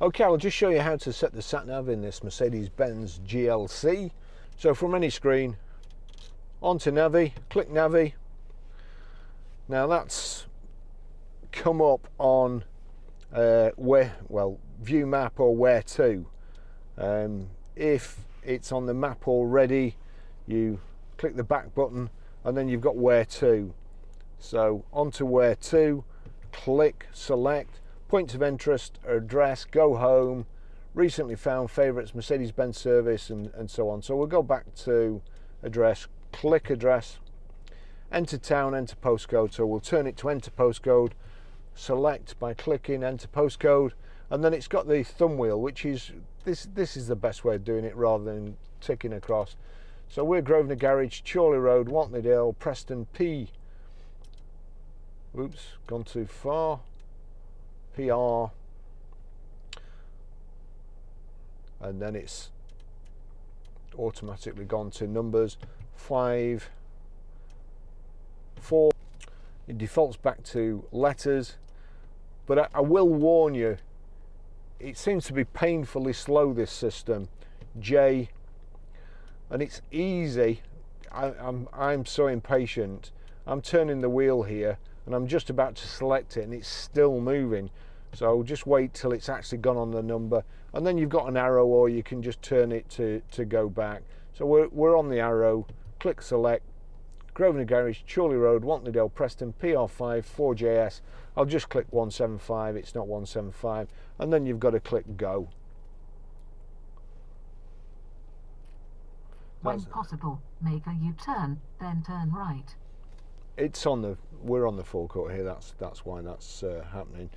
Okay, I'll just show you how to set the sat-nav in this Mercedes-Benz GLC. So from any screen, onto Navi, click Navi. Now that's come up on view map or where to. If it's on the map already, you click the back button and then you've got where to. So onto where to, click, select, points of interest, address, go home, recently found, favourites, Mercedes-Benz service, and so on. So we'll go back to address, click address, enter town, enter postcode. So we'll turn it to enter postcode, select by clicking enter postcode, and then it's got the thumb wheel, which is, this is the best way of doing it rather than ticking across. So we're Grosvenor Garage, Chorley Road, Wantleydale, Preston P. Oops, gone too far. PR, and then it's automatically gone to numbers 5, 4. It defaults back to letters, but I will warn you, it seems to be painfully slow, this system. J, and it's easy. I'm so impatient. I'm turning the wheel here and I'm just about to select it and it's still moving. So just wait till it's actually gone on the number, and then you've got an arrow, or you can just turn it to go back. So we're on the arrow, click select, Grosvenor Garage, Chorley Road, Wantleydale, Preston, PR5, 4JS. I'll just click 175, it's not 175, and then you've got to click go. When possible, make a U-turn, then turn right. We're on the forecourt here, that's why that's happening.